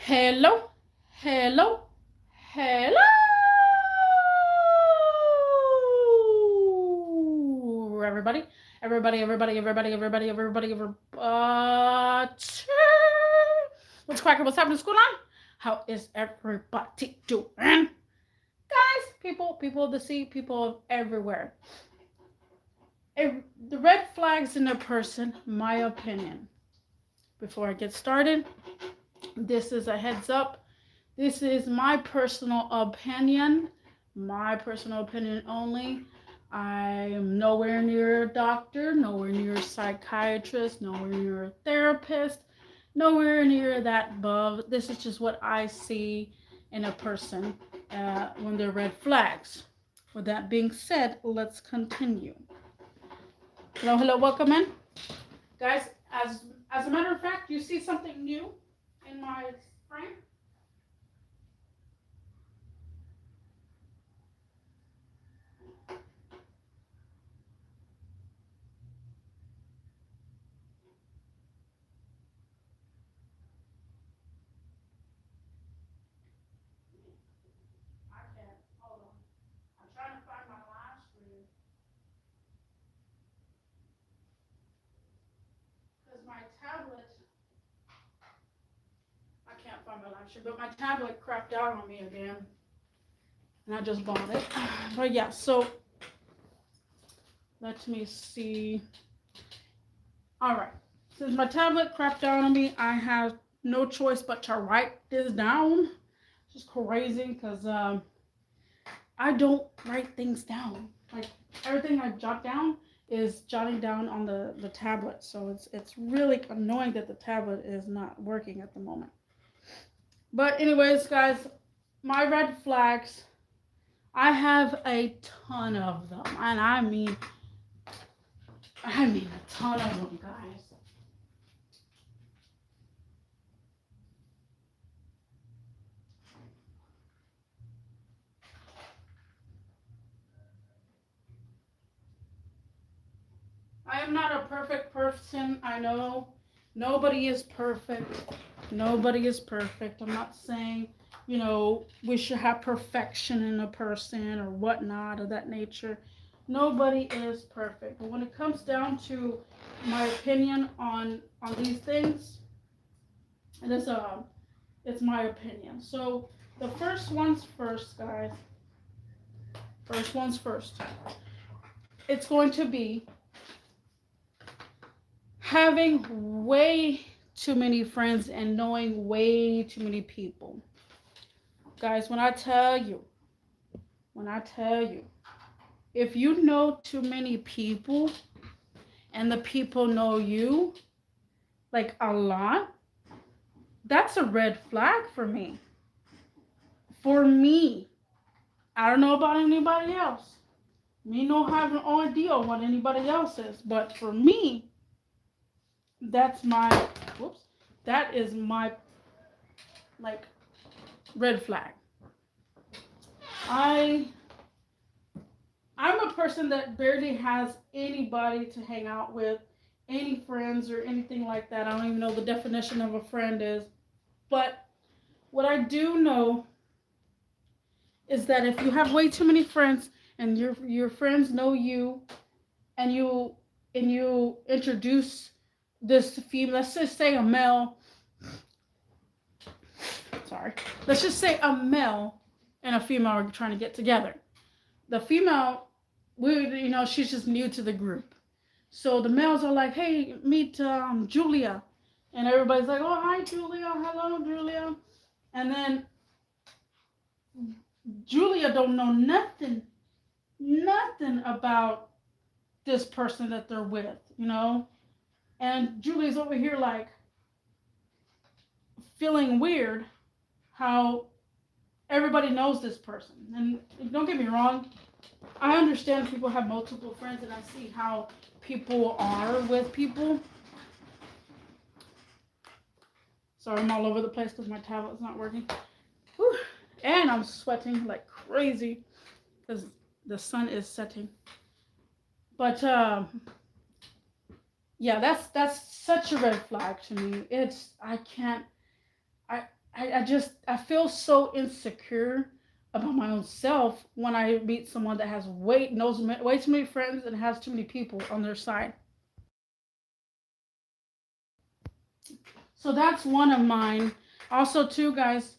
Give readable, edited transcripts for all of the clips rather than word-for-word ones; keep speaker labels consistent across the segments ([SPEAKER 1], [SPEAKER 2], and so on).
[SPEAKER 1] Hello, hello, hello, everybody, everybody. What's cracking? What's happening? What's going on? How is everybody doing? Guys, people of the sea, people everywhere. The red flags in a person, my opinion. Before I get started, this is a heads up. This is my personal opinion. My personal opinion only. I am nowhere near a doctor, nowhere near a psychiatrist, nowhere near a therapist, nowhere near that above. This is just what I see in a person when they're red flags. With that being said, let's continue. Hello, hello, welcome in. Guys, as a matter of fact, you see something new in my frame? I can't. Hold on. I'm trying to find my live stream because my tablet, I can't find my live stream, but my tablet crapped out on me again, and I just bought it. But yeah, so let me see. All right, since my tablet crapped out on me, I have no choice but to write this down. It's just crazy because I don't write things down. Like everything I jot down is jotting down on the tablet. So it's really annoying that the tablet is not working at the moment. But anyways, guys, my red flags, I have a ton of them. And I mean a ton of them, guys. I am not a perfect person. I know nobody is perfect. Nobody is perfect. I'm not saying, we should have perfection in a person or whatnot of that nature. Nobody is perfect. But when it comes down to my opinion on these things, it is it's my opinion. So the first ones first, guys. First ones first. It's going to be having way too many friends and knowing way too many people. Guys, when I tell you, if you know too many people and the people know you like a lot, that's a red flag for me. For me, I don't know about anybody else. Me no have no idea what anybody else is, but for me, that's my whoops. That is my like red flag. I I'm a person that barely has anybody to hang out with, any friends or anything like that. I don't even know the definition of a friend is. But what I do know is that if you have way too many friends and your friends know you and you introduce this female, let's just say a male, sorry, let's just say a male and a female are trying to get together. The female, she's just new to the group. So the males are like, hey, meet Julia. And everybody's like, oh, hi, Julia. Hello, Julia. And then Julia don't know nothing about this person that they're with. And Julia's over here like feeling weird how everybody knows this person. And don't get me wrong, I understand people have multiple friends and I see how people are with people. Sorry, I'm all over the place because my tablet's not working. Whew. And I'm sweating like crazy because the sun is setting. But yeah, that's such a red flag to me. I can't. I I feel so insecure about my own self when I meet someone that has knows way too many friends and has too many people on their side. So that's one of mine. Also, too, guys,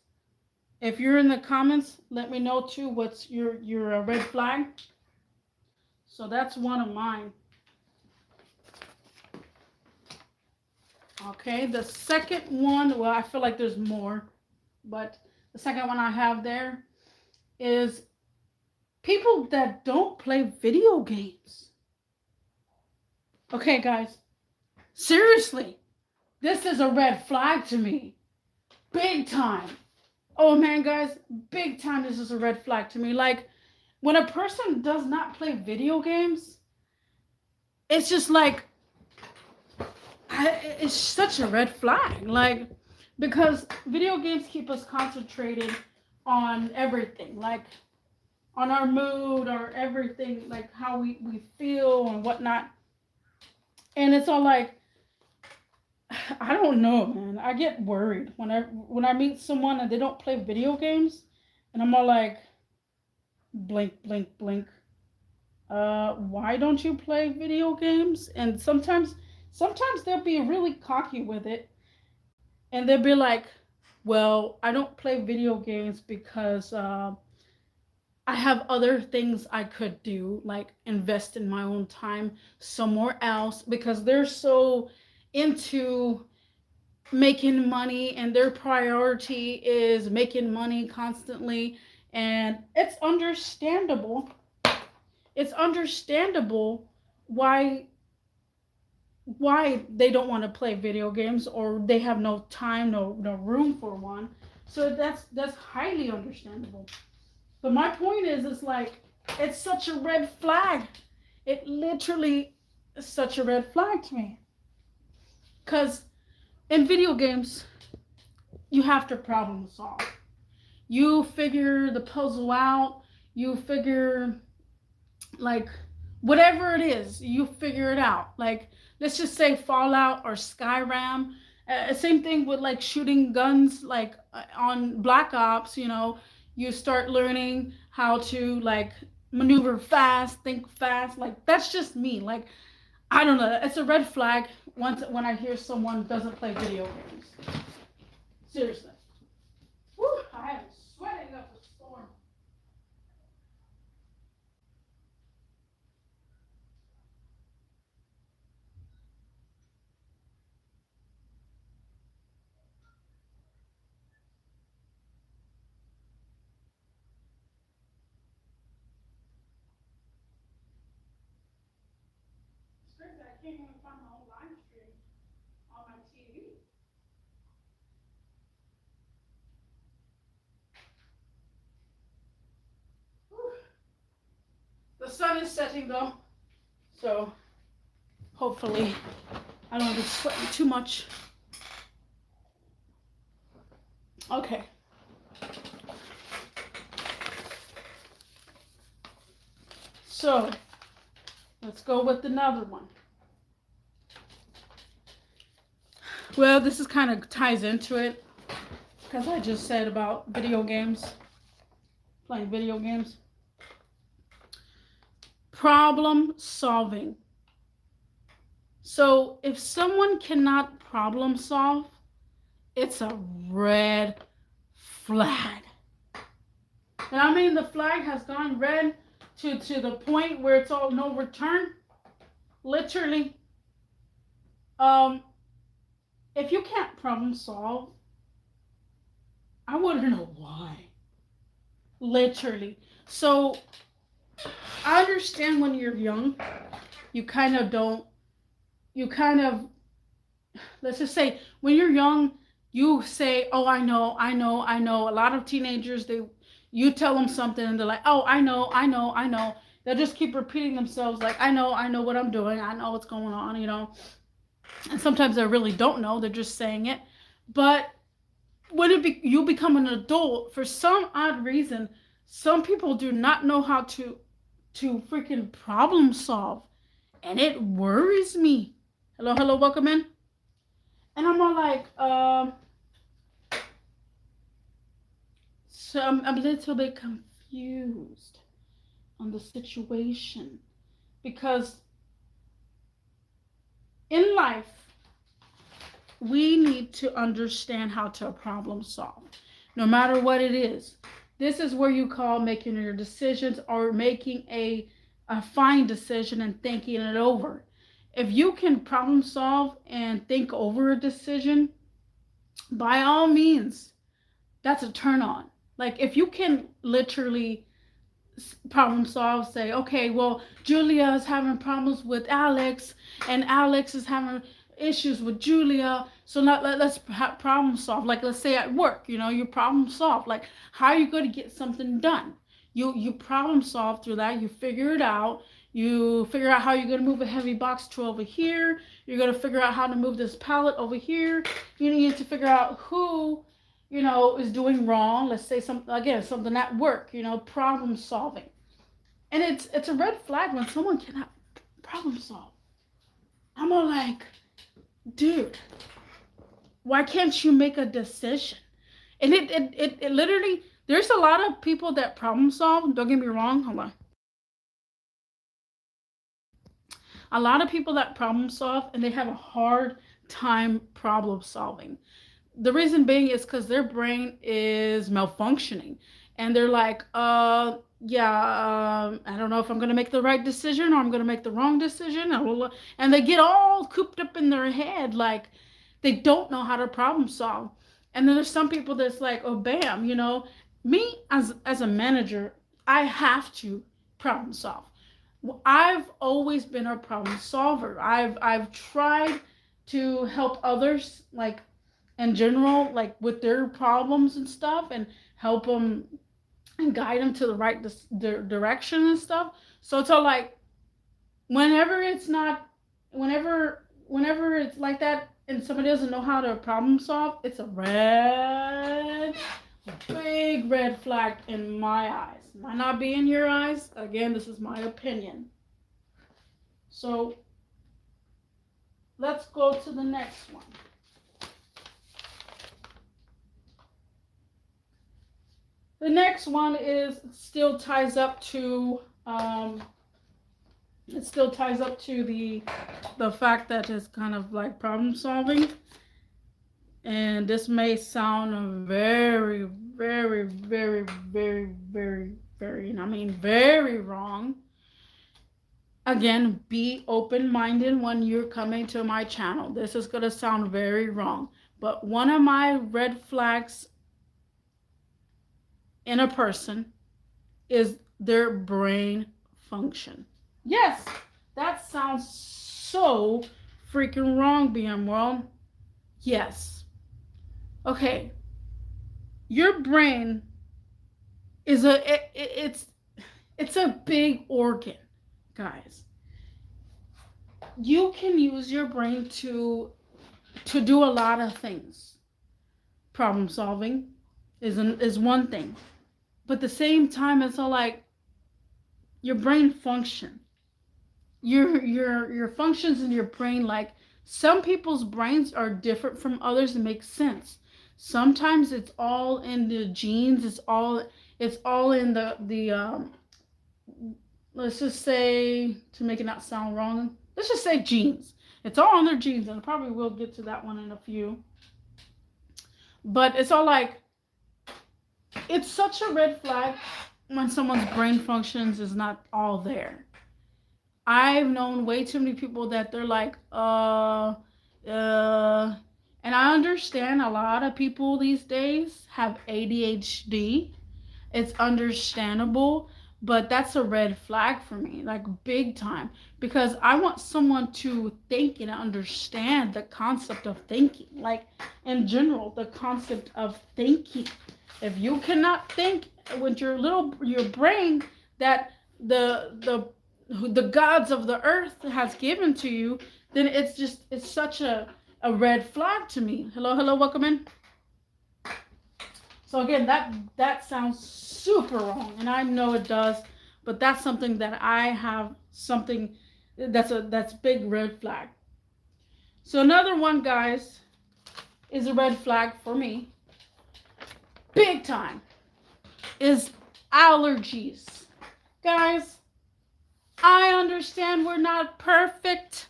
[SPEAKER 1] if you're in the comments, let me know too what's your red flag. So that's one of mine. Okay, the second one, well, I feel like there's more, but the second one I have there is people that don't play video games. Okay, guys, seriously, this is a red flag to me. Big time. Oh man, guys, big time, this is a red flag to me. Like, when a person does not play video games, it's just like, it's such a red flag. Like, because video games keep us concentrated on everything, like on our mood or everything, like how we feel and whatnot. And it's all like, I don't know, man. I get worried when I meet someone and they don't play video games, and I'm all like, blink, blink, blink. Why don't you play video games? And sometimes they'll be really cocky with it, and they'll be like, well, I don't play video games because I have other things I could do, like invest in my own time somewhere else, because they're so into making money and their priority is making money constantly. And it's understandable. It's understandable why they don't want to play video games, or they have no time, no room for one. So that's highly understandable. But my point is, it's like, it's such a red flag. It literally is such a red flag to me. Because in video games, you have to problem solve. You figure the puzzle out. You figure, like, whatever it is, you figure it out. Like, let's just say Fallout or Skyrim. Same thing with like shooting guns, like on Black Ops, you start learning how to like maneuver fast, think fast. Like, that's just me. Like, I don't know. It's a red flag when I hear someone doesn't play video games. Seriously. Whew, I am sweating up a storm. It's crazy. I can't even find my own live stream on my TV. Whew. The sun is setting though, so hopefully I don't be sweating too much. Okay. So let's go with another one. Well, this is kind of ties into it because I just said about video games, playing video games. Problem solving. So if someone cannot problem solve, it's a red flag. And I mean, the flag has gone red to the point where it's all no return. Literally. If you can't problem solve, I wouldn't know why. Literally. So I understand when you're young, you kind of, let's just say, when you're young, you say, oh, I know. A lot of teenagers, you tell them something and they're like, oh, I know. They'll just keep repeating themselves like, I know what I'm doing. I know what's going on, And sometimes they really don't know. They're just saying it. But when you become an adult, for some odd reason, some people do not know how to freaking problem solve. And it worries me. Hello, welcome in. And I'm all like, So I'm a little bit confused on the situation because in life, we need to understand how to problem solve, no matter what it is. This is where you call making your decisions or making a fine decision and thinking it over. If you can problem solve and think over a decision, by all means, that's a turn on. Like if you can literally problem solve, say, okay, well, Julia is having problems with Alex, and Alex is having issues with Julia. So let's problem solve. Like let's say at work, you problem solve. Like how are you going to get something done? You problem solve through that. You figure it out. You figure out how you're going to move a heavy box to over here. You're going to figure out how to move this pallet over here. You need to figure out who is doing wrong. Let's say something at work, problem solving. And it's a red flag when someone cannot problem solve. I'm all like, dude, why can't you make a decision? And it literally, there's a lot of people that problem solve. Don't get me wrong. Hold on. A lot of people that problem solve and they have a hard time problem solving. The reason being is because their brain is malfunctioning and they're like, yeah, I don't know if I'm going to make the right decision or I'm going to make the wrong decision. And they get all cooped up in their head like they don't know how to problem solve. And then there's some people that's like, oh, bam, me as a manager, I have to problem solve. I've always been a problem solver. I've tried to help others, like in general, like with their problems and stuff, and help them and guide them to the right direction and stuff. So it's all like whenever it's like that and somebody doesn't know how to problem solve, it's a big red flag in my eyes. Might not be in your eyes. Again, this is my opinion. So let's go to the next one. The next one still ties up to the fact that it's kind of like problem solving. And this may sound very, very, very, very, very, very, and I mean very wrong. Again, be open-minded when you're coming to my channel. This is going to sound very wrong. But one of my red flags in a person is their brain function. Yes, that sounds so freaking wrong, BM World. Yes. Okay. Your brain is it's a big organ, guys. You can use your brain to do a lot of things. Problem solving is one thing. But at the same time, it's all like your brain function. Your functions in your brain, like some people's brains are different from others. It makes sense. Sometimes it's all in the genes. It's all in the let's just say, to make it not sound wrong, let's just say genes. It's all in their genes, and I probably will get to that one in a few. But it's all like, it's such a red flag when someone's brain functions is not all there. I've known way too many people that they're like, and I understand a lot of people these days have ADHD. It's understandable, but that's a red flag for me, like big time, because I want someone to think and understand the concept of thinking, like in general, the concept of thinking. If you cannot think with your brain that the gods of the earth has given to you, then it's such a red flag to me. Hello, welcome in. So again, that sounds super wrong, and I know it does, but that's something that I have that's big red flag. So another one, guys, is a red flag for me. Big time. is allergies. Guys, I understand we're not perfect.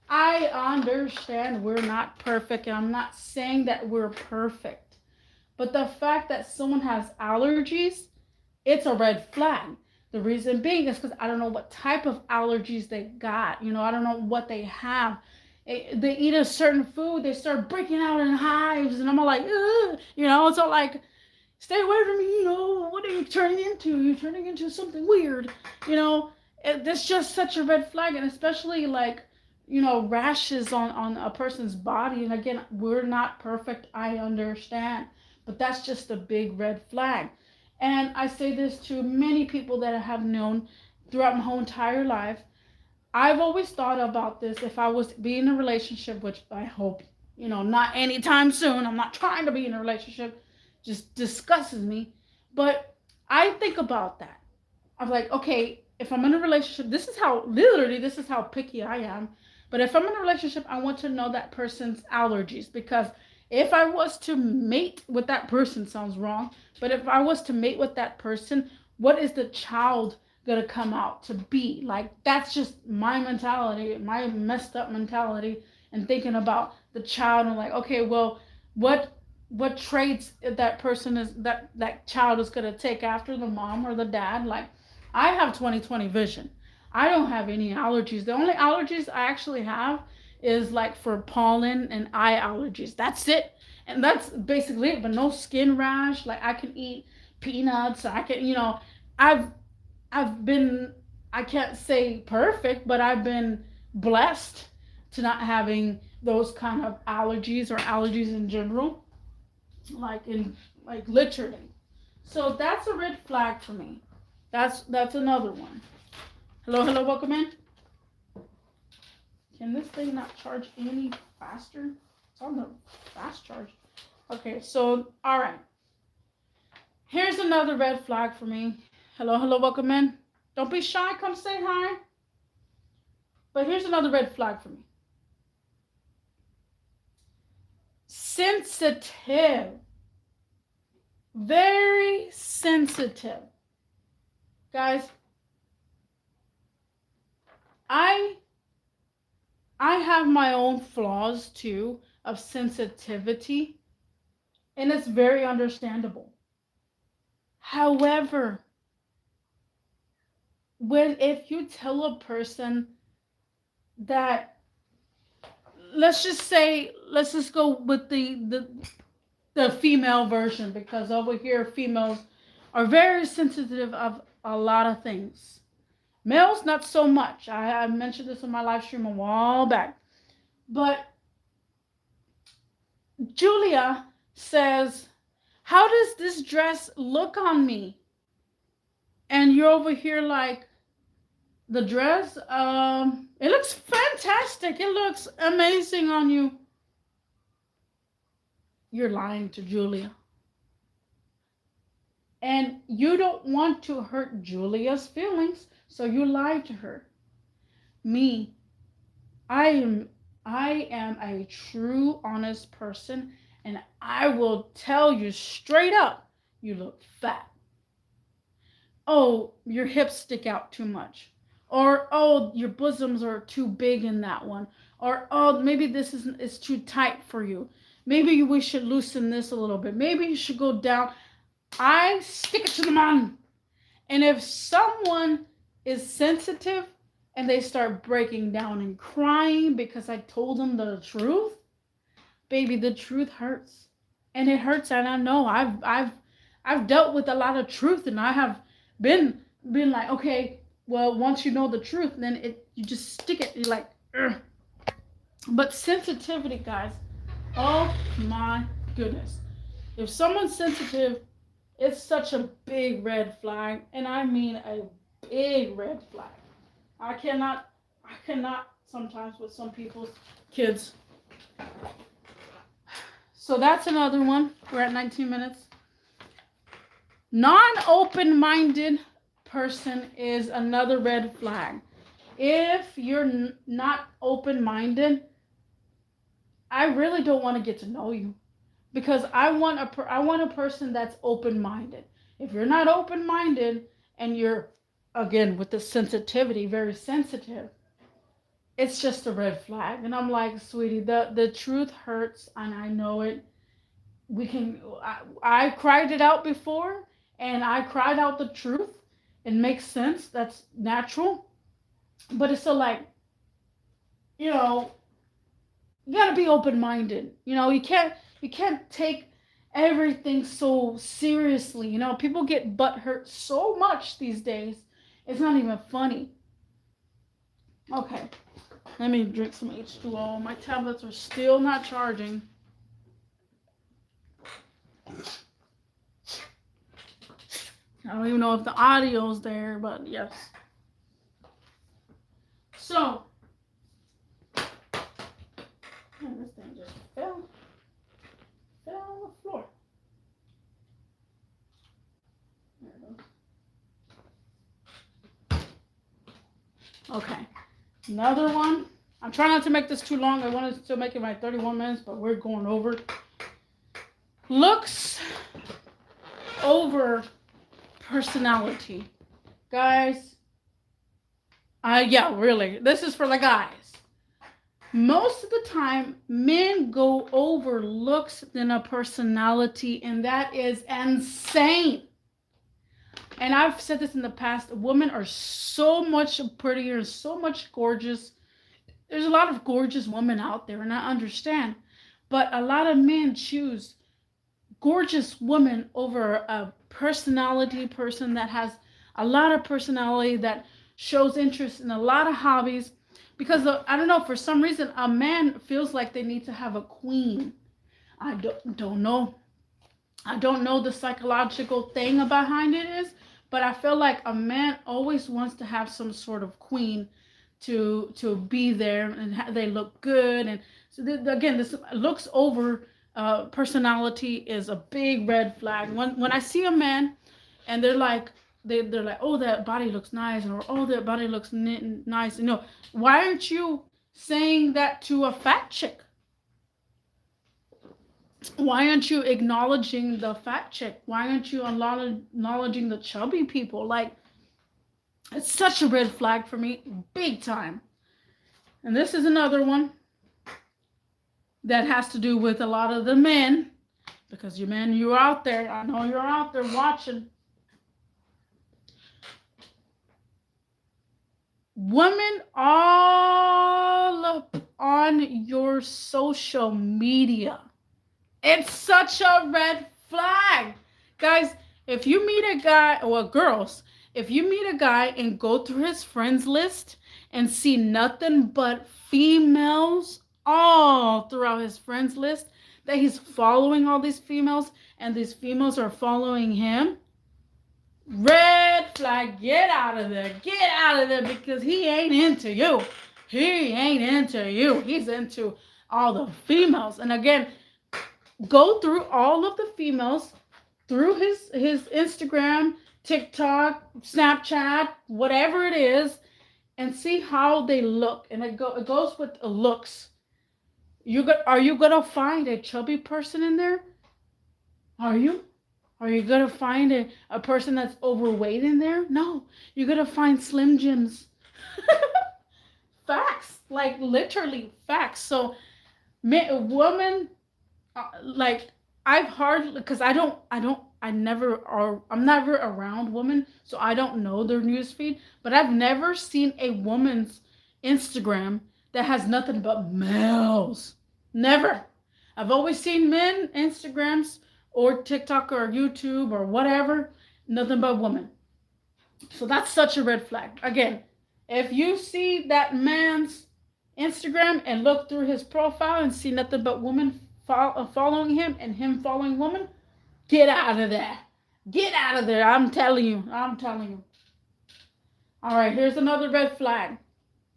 [SPEAKER 1] I understand we're not perfect, and I'm not saying that we're perfect. But the fact that someone has allergies, it's a red flag. The reason being is because I don't know what type of allergies they got. I don't know what they have. They eat a certain food, they start breaking out in hives, and I'm all like, ugh, so like, stay away from me, what are you turning into? You're turning into something weird, That's just such a red flag, and especially like, rashes on a person's body. And again, we're not perfect, I understand, but that's just a big red flag. And I say this to many people that I have known throughout my whole entire life. I've always thought about this. If I was to be in a relationship, which I hope, not anytime soon, I'm not trying to be in a relationship, just disgusts me. But I think about that. I'm like, okay, if I'm in a relationship, this is how picky I am. But if I'm in a relationship, I want to know that person's allergies, because if I was to mate with that person, sounds wrong, but if I was to mate with that person, what is the child gonna come out to be? Like, that's just my mentality, my messed up mentality, and thinking about the child and like, okay, well, what traits that person is, that child is gonna take after the mom or the dad. Like, I have 20/20 vision. I don't have any allergies. The only allergies I actually have is like for pollen and eye allergies. That's it. And that's basically it. But no skin rash. Like, I can eat peanuts. I can, I've I've been, I can't say perfect, but I've been blessed to not having those kind of allergies or allergies in general, like literally. So that's a red flag for me. That's another one. Hello, welcome in. Can this thing not charge any faster? It's on the fast charge. Okay, so all right. Here's another red flag for me. Hello, welcome in. Don't be shy, come say hi. But here's another red flag for me. Sensitive. Very sensitive. Guys, I have my own flaws too of sensitivity, and it's very understandable. However, if you tell a person that, let's just go with the female version, because over here females are very sensitive of a lot of things. Males, not so much. I mentioned this on my live stream a while back. But Julia says, how does this dress look on me? And you're over here like, the dress, it looks fantastic. It looks amazing on you. You're lying to Julia. And you don't want to hurt Julia's feelings, so you lie to her. Me, I am a true, honest person, and I will tell you straight up, you look fat. Oh, your hips stick out too much. Or, oh, your bosoms are too big in that one. Or, oh, maybe this is too tight for you. Maybe we should loosen this a little bit. Maybe you should go down. I stick it to the man. And if someone is sensitive and they start breaking down and crying because I told them the truth, baby, the truth hurts. And it hurts, and I know I've dealt with a lot of truth, and I have been like, okay, well, once you know the truth, then you just stick it. You're like, ugh. But sensitivity, guys, oh my goodness. If someone's sensitive, it's such a big red flag, and I mean a big red flag. I cannot sometimes with some people's kids. So that's another one. We're at 19 minutes. Non-open-minded person is another red flag. If you're not open-minded, I really don't want to get to know you, because I want a person that's open-minded. If you're not open-minded and you're, again, with the sensitivity, very sensitive, it's just a red flag. And I'm like, sweetie, the truth hurts, and I know it. We can. I cried it out before, and I cried out the truth. It makes sense. That's natural. But it's still like, you know, you gotta be open minded. You can't take everything so seriously. People get butt hurt so much these days. It's not even funny. Okay, let me drink some H2O. My tablets are still not charging. I don't even know if the audio's there, but yes. So, man, this thing just fell on the floor. There it goes. Okay, another one. I'm trying not to make this too long. I wanted to still make it my 31 minutes, but we're going over. Looks over personality. Guys, yeah, really. This is for the guys. Most of the time, men go over looks than a personality, and that is insane. And I've said this in the past. Women are so much prettier, so much gorgeous. There's a lot of gorgeous women out there, and I understand. But a lot of men choose gorgeous women over a personality person that has a lot of personality, that shows interest in a lot of hobbies. Because I don't know, for some reason, a man feels like they need to have a queen. I don't know. I don't know the psychological thing behind it is, but I feel like a man always wants to have some sort of queen to be there, and they look good. And so again, this looks over personality is a big red flag. When I see a man and they're like, oh, that body looks nice, or oh, that body looks nice. Why aren't you saying that to a fat chick? Why aren't you acknowledging the fat chick? Why aren't you acknowledging the chubby people? Like, it's such a red flag for me, big time. And this is another one that has to do with a lot of the men, because you men, you're out there. I know you're out there watching. Women all up on your social media. It's such a red flag. Guys, if you meet a guy, or girls, if you meet a guy and go through his friends list and see nothing but females all throughout his friends list, that he's following all these females and these females are following him, red flag. Get out of there. Get out of there, because he ain't into you. He ain't into you. He's into all the females. And again, go through all of the females through his Instagram, TikTok, Snapchat, whatever it is, and see how they look. And it goes with looks. Are you gonna find a chubby person in there? Are you? Are you gonna find a person that's overweight in there? No. You're gonna find Slim Jims. Facts. Like, literally facts. So, woman, like, I'm never around women, so I don't know their newsfeed. But I've never seen a woman's Instagram that has nothing but males. Never. I've always seen men Instagrams or TikTok or YouTube or whatever, nothing but women. So that's such a red flag. Again, if you see that man's Instagram and look through his profile and see nothing but women following him and him following women, get out of there. Get out of there. I'm telling you. All right, here's another red flag.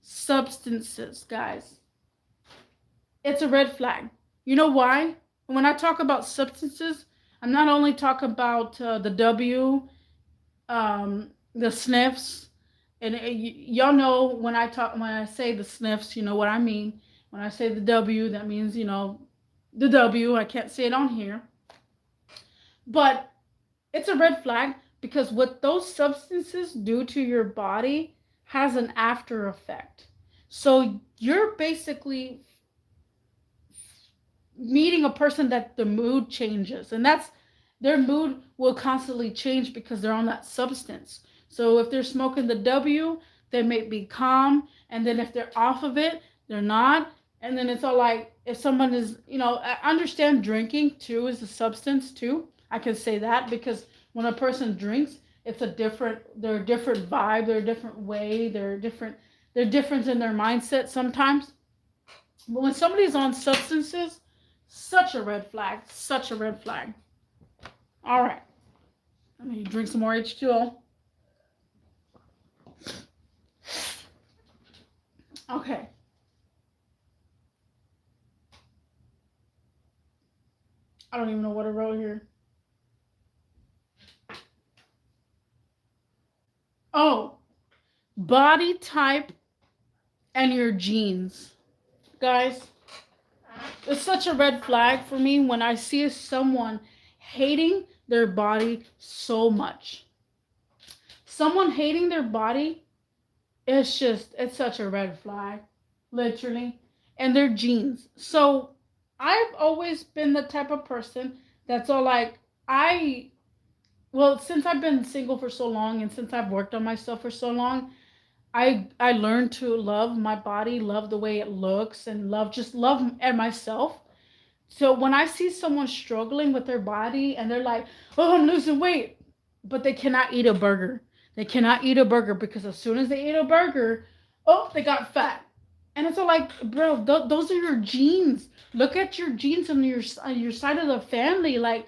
[SPEAKER 1] Substances, guys. It's a red flag. You know why? When I talk about substances, I'm not only talking about the W, the sniffs, and y'all know when I say the sniffs, you know what I mean. When I say the W, that means, the W. I can't say it on here. But It's a red flag because what those substances do to your body has an after effect. So you're basically meeting a person that the mood changes, and that's their mood will constantly change because they're on that substance. So if they're smoking the W, they may be calm, and then if they're off of it, they're not. And then it's all like if someone is, I understand drinking too is a substance too. I can say that because when a person drinks, they're a different vibe, they're a different way, they're different in their mindset sometimes. But when somebody's on substances, such a red flag, such a red flag. All right. Let me drink some more H2O. Okay. I don't even know what I wrote here. Oh, body type and your genes. Guys, it's such a red flag for me when I see someone hating their body so much. Someone hating their body, it's such a red flag, literally. And their genes. So I've always been the type of person that's all like, since I've been single for so long and since I've worked on myself for so long, I learned to love my body, love the way it looks, and love at myself. So when I see someone struggling with their body and they're like, "Oh, I'm losing weight," but they cannot eat a burger. They cannot eat a burger because as soon as they eat a burger, oh, they got fat. And it's all like, bro, those are your genes. Look at your genes on your side of the family. Like,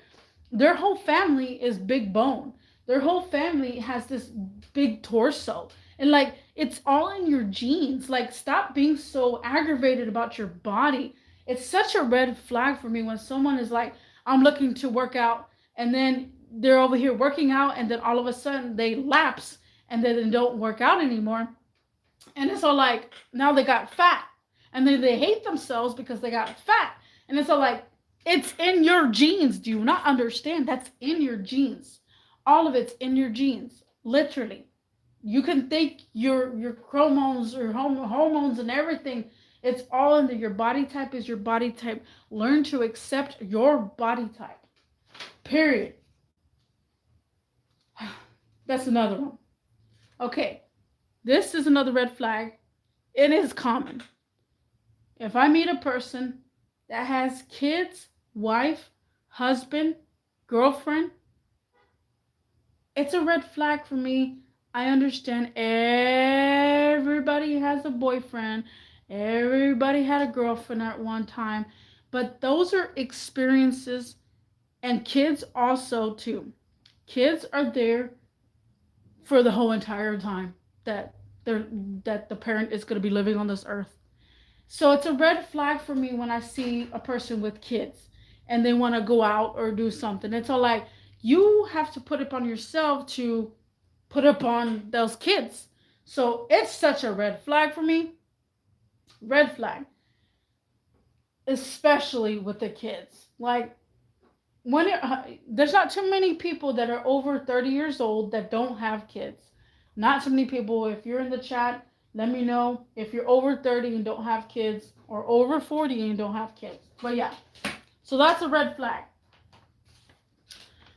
[SPEAKER 1] their whole family is big bone. Their whole family has this big torso. And like, it's all in your genes. Like, stop being so aggravated about your body. It's such a red flag for me when someone is like, I'm looking to work out, and then they're over here working out, and then all of a sudden they lapse and then they don't work out anymore. And it's all like, now they got fat. And then they hate themselves because they got fat. And it's all like, it's in your genes. Do you not understand? That's in your genes. All of it's in your genes. Literally. You can think your hormones or hormones and everything. It's all in there. Your body type is your body type. Learn to accept your body type. Period. That's another one. Okay. This is another red flag. It is common. If I meet a person that has kids, wife, husband, girlfriend, it's a red flag for me. I understand everybody has a boyfriend, everybody had a girlfriend at one time, but those are experiences, and kids also too. Kids are there for the whole entire time that that the parent is going to be living on this earth. So it's a red flag for me when I see a person with kids and they want to go out or do something. It's all like, you have to put it on yourself to put up on those kids. So it's such a red flag for me. Red flag. Especially with the kids. Like, there's not too many people that are over 30 years old that don't have kids. Not too many people. If you're in the chat, let me know if you're over 30 and don't have kids, or over 40 and don't have kids. But yeah, so that's a red flag.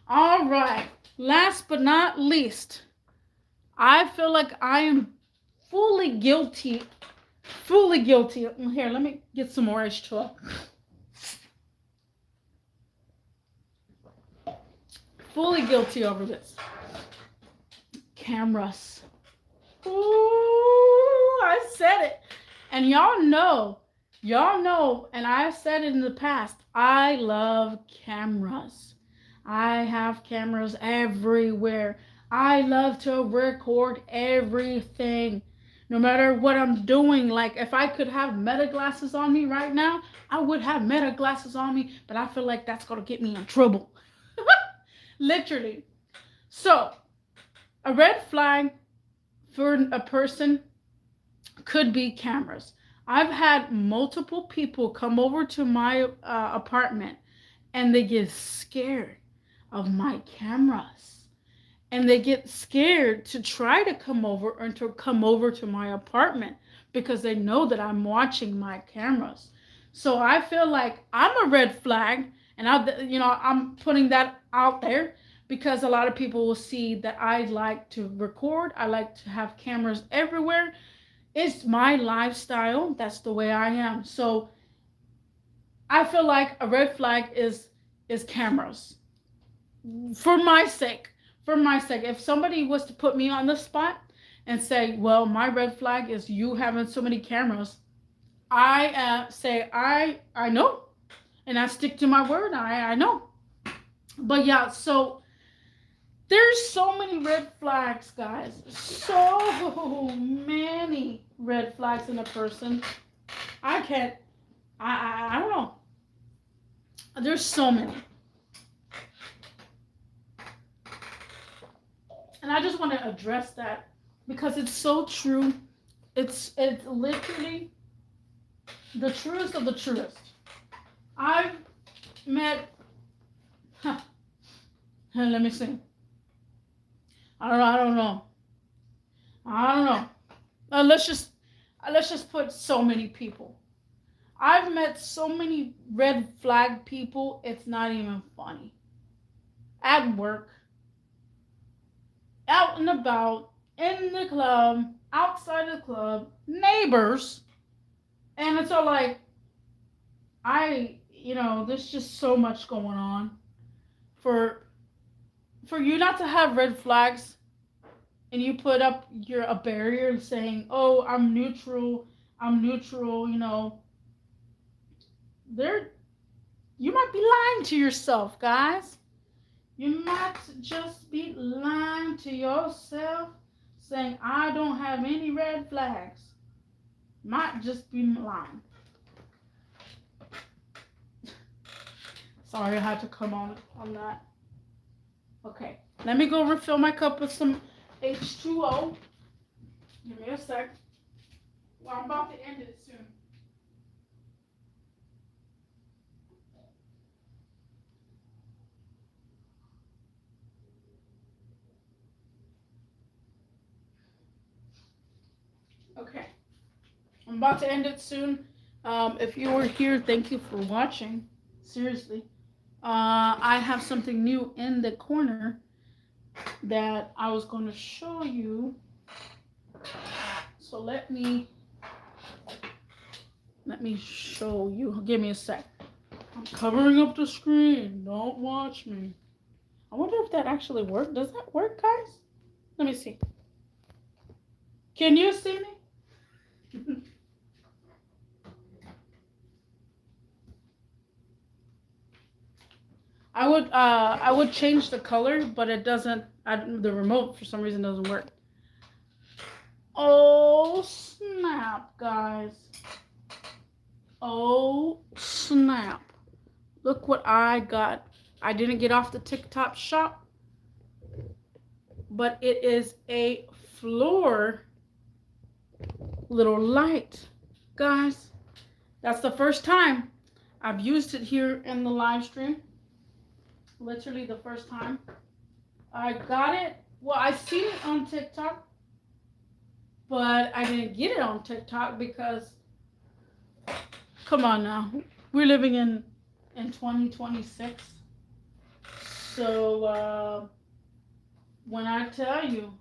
[SPEAKER 1] All right. Last but not least, I feel like I am fully guilty. Fully guilty. Here, let me get some more H2O. Fully guilty over this. Cameras. Ooh, I said it. And y'all know, and I've said it in the past, I love cameras. I have cameras everywhere. I love to record everything. No matter what I'm doing, like if I could have meta glasses on me right now, I would have meta glasses on me, but I feel like that's going to get me in trouble. Literally. So, a red flag for a person could be cameras. I've had multiple people come over to my apartment and they get scared. of my cameras. And they get scared to try to come over or to come over to my apartment because they know that I'm watching my cameras. So I feel like I'm a red flag, and I'm putting that out there because a lot of people will see that I like to record. I like to have cameras everywhere. It's my lifestyle. That's the way I am. So I feel like a red flag is cameras. For my sake. For my sake. If somebody was to put me on the spot and say, well, my red flag is you having so many cameras, I say I know, and I stick to my word. I know. But yeah, so there's so many red flags, guys. So many red flags in a person. I can't. I don't know. There's so many. And I just want to address that because it's so true. It's literally the truest of the truest. I've met. Let me see. I don't know. Let's just put so many people. I've met so many red flag people. It's not even funny. At work, out and about, in the club, outside the club, neighbors, and it's all like, there's just so much going on for you not to have red flags, and you put up a barrier saying, "Oh, I'm neutral, there, you might be lying to yourself, guys. You might just be lying to yourself, saying, I don't have any red flags. Might just be lying. Sorry, I had to come on that. Okay, let me go refill my cup with some H2O. Give me a sec. Well, I'm about to end it soon. Okay, I'm about to end it soon. If you were here, thank you for watching. Seriously. I have something new in the corner that I was going to show you. So let me show you. Give me a sec. I'm covering up the screen. Don't watch me. I wonder if that actually worked. Does that work, guys? Let me see. Can you see me? I would change the color, but it doesn't. The remote for some reason doesn't work. Oh snap, guys! Oh snap! Look what I got. I didn't get off the TikTok shop, but it is a floor little light, guys. That's the first time I've used it here in the live stream. Literally the first time. I got it. Well, I seen it on TikTok, but I didn't get it on TikTok because, come on now, we're living in 2026. So when I tell you,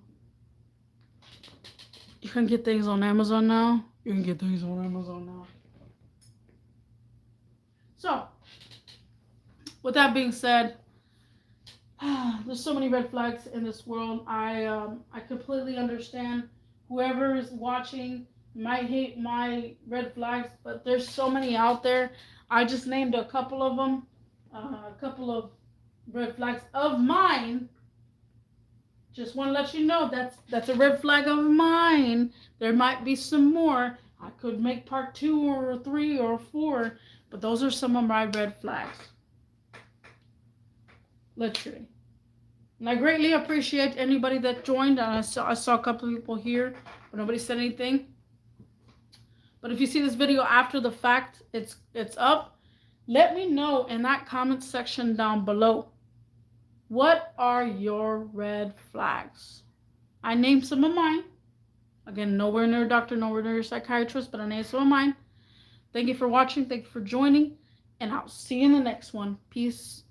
[SPEAKER 1] you can get things on Amazon now. You can get things on Amazon now. So, with that being said, there's so many red flags in this world. I completely understand. Whoever is watching might hate my red flags, but there's so many out there. I just named a couple of them, a couple of red flags of mine. Just want to let you know that's a red flag of mine. There might be some more. I could make part 2 or 3 or 4, but those are some of my red flags. Literally. And I greatly appreciate anybody that joined. I saw a couple of people here, but nobody said anything. But if you see this video after the fact, it's up. Let me know in that comment section down below. What are your red flags? I named some of mine. Again, nowhere near a doctor, nowhere near a psychiatrist, but I named some of mine. Thank you for watching. Thank you for joining. And I'll see you in the next one. Peace.